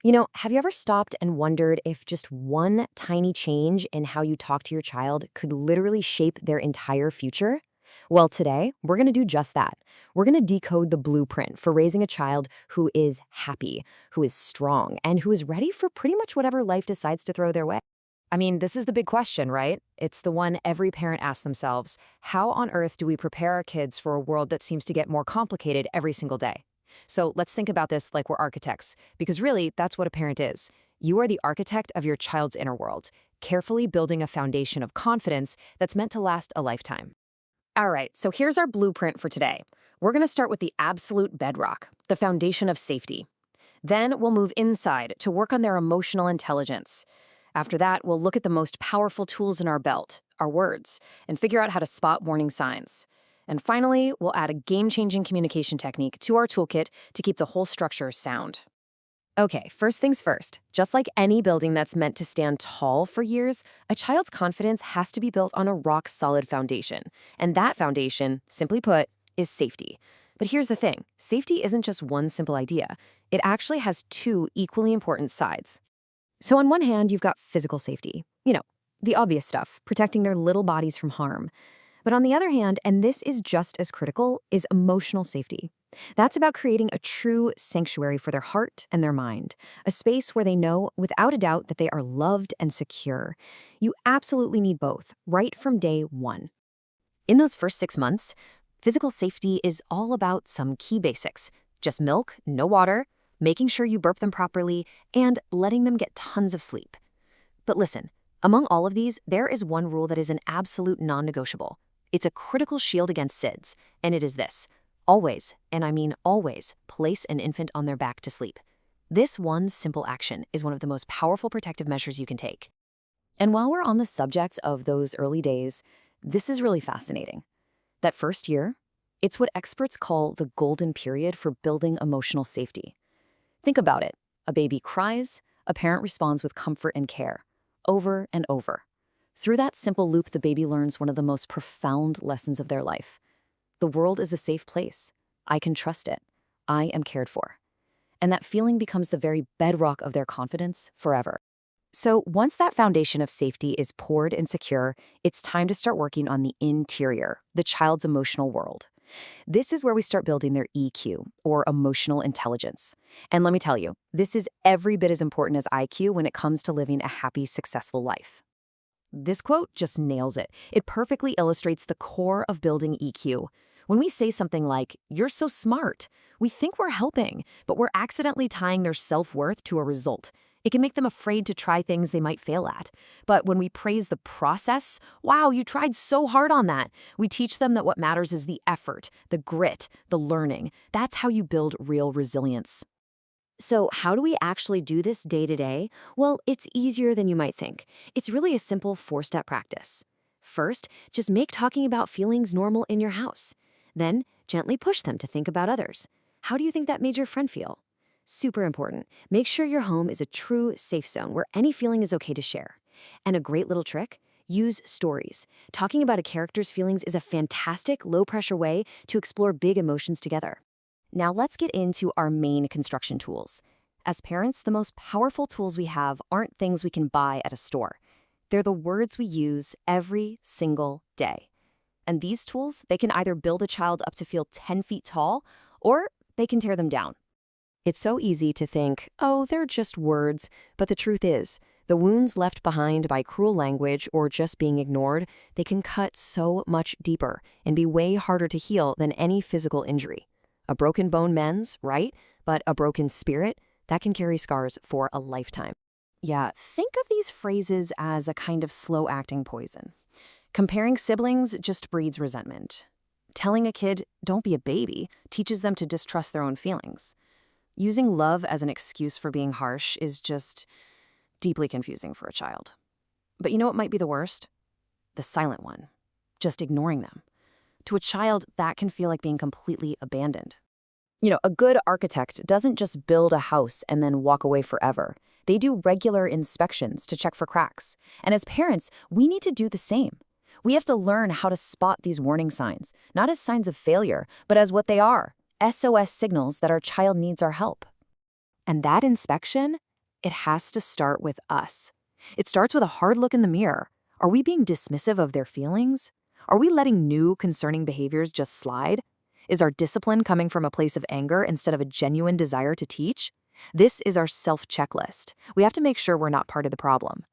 Have you ever stopped and wondered if just one tiny change in how you talk to your child could literally shape their entire future? Well, today, we're going to do just that. We're going to decode the blueprint for raising a child who is happy, who is strong, and who is ready for pretty much whatever life decides to throw their way. I mean, this is the big question, right? It's the one every parent asks themselves. How on earth do we prepare our kids for a world that seems to get more complicated every single day? So let's think about this like we're architects, because really, that's what a parent is. You are the architect of your child's inner world, carefully building a foundation of confidence that's meant to last a lifetime. All right, so here's our blueprint for today. We're going to start with the absolute bedrock, the foundation of safety. Then we'll move inside to work on their emotional intelligence. After that, we'll look at the most powerful tools in our belt, our words, and figure out how to spot warning signs. And finally, we'll add a game-changing communication technique to our toolkit to keep the whole structure sound. Okay, first things first. Just like any building that's meant to stand tall for years, a child's confidence has to be built on a rock-solid foundation. And that foundation, simply put, is safety. But here's the thing. Safety isn't just one simple idea. It actually has two equally important sides. So on one hand, you've got physical safety. The obvious stuff, protecting their little bodies from harm. But on the other hand, and this is just as critical, is emotional safety. That's about creating a true sanctuary for their heart and their mind, a space where they know without a doubt that they are loved and secure. You absolutely need both, right from day one. In those first 6 months, physical safety is all about some key basics. Just milk, no water, making sure you burp them properly, and letting them get tons of sleep. But listen, among all of these, there is one rule that is an absolute non-negotiable. It's a critical shield against SIDS, and it is this. Always, and I mean always, place an infant on their back to sleep. This one simple action is one of the most powerful protective measures you can take. And while we're on the subject of those early days, this is really fascinating. That first year, it's what experts call the golden period for building emotional safety. Think about it. A baby cries, a parent responds with comfort and care, over and over. Through that simple loop, the baby learns one of the most profound lessons of their life. The world is a safe place. I can trust it. I am cared for. And that feeling becomes the very bedrock of their confidence forever. So once that foundation of safety is poured and secure, it's time to start working on the interior, the child's emotional world. This is where we start building their EQ, or emotional intelligence. And let me tell you, this is every bit as important as IQ when it comes to living a happy, successful life. This quote just nails it. It perfectly illustrates the core of building EQ. When we say something like, "You're so smart," we think we're helping, but we're accidentally tying their self-worth to a result. It can make them afraid to try things they might fail at. But when we praise the process, "Wow, you tried so hard on that," we teach them that what matters is the effort, the grit, the learning. That's how you build real resilience. So how do we actually do this day to day? Well, it's easier than you might think. It's really a simple 4-step practice. First, just make talking about feelings normal in your house. Then, gently push them to think about others. How do you think that made your friend feel? Super important. Make sure your home is a true safe zone where any feeling is okay to share. And a great little trick? Use stories. Talking about a character's feelings is a fantastic, low-pressure way to explore big emotions together. Now let's get into our main construction tools. As parents, the most powerful tools we have aren't things we can buy at a store. They're the words we use every single day. And these tools, they can either build a child up to feel 10 feet tall, or they can tear them down. It's so easy to think, oh, they're just words, but the truth is, the wounds left behind by cruel language or just being ignored, they can cut so much deeper and be way harder to heal than any physical injury. A broken bone mends, right? But a broken spirit, that can carry scars for a lifetime. Yeah, think of these phrases as a kind of slow-acting poison. Comparing siblings just breeds resentment. Telling a kid, "Don't be a baby," teaches them to distrust their own feelings. Using love as an excuse for being harsh is just deeply confusing for a child. But you know what might be the worst? The silent one. Just ignoring them. To a child, that can feel like being completely abandoned. A good architect doesn't just build a house and then walk away forever. They do regular inspections to check for cracks. And as parents, we need to do the same. We have to learn how to spot these warning signs, not as signs of failure, but as what they are, SOS signals that our child needs our help. And that inspection, It has to start with us. It starts with a hard look in the mirror. Are we being dismissive of their feelings? Are we letting new concerning behaviors just slide? Is our discipline coming from a place of anger instead of a genuine desire to teach? This is our self-checklist. We have to make sure we're not part of the problem.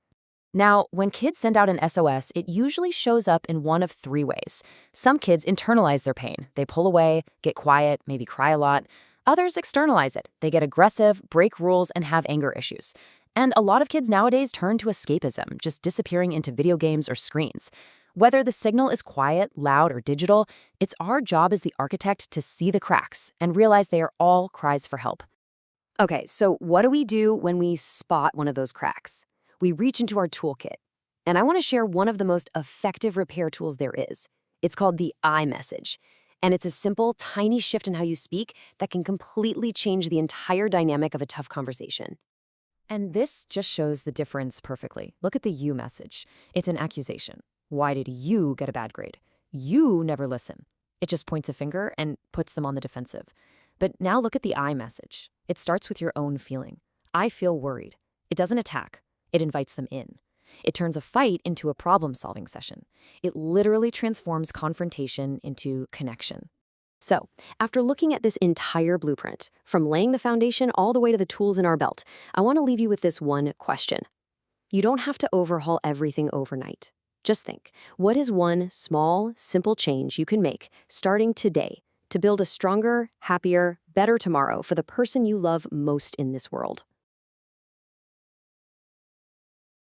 Now, when kids send out an SOS, it usually shows up in one of three ways. Some kids internalize their pain. They pull away, get quiet, maybe cry a lot. Others externalize it. They get aggressive, break rules, and have anger issues. And a lot of kids nowadays turn to escapism, just disappearing into video games or screens. Whether the signal is quiet, loud, or digital, it's our job as the architect to see the cracks and realize they are all cries for help. Okay, so what do we do when we spot one of those cracks? We reach into our toolkit. And I want to share one of the most effective repair tools there is. It's called the I message. And it's a simple, tiny shift in how you speak that can completely change the entire dynamic of a tough conversation. And this just shows the difference perfectly. Look at the you message. It's an accusation. Why did you get a bad grade? You never listen. It just points a finger and puts them on the defensive. But now look at the I message. It starts with your own feeling. I feel worried. It doesn't attack. It invites them in. It turns a fight into a problem-solving session. It literally transforms confrontation into connection. So, after looking at this entire blueprint, from laying the foundation all the way to the tools in our belt, I want to leave you with this one question. You don't have to overhaul everything overnight. Just think, what is one small, simple change you can make starting today to build a stronger, happier, better tomorrow for the person you love most in this world?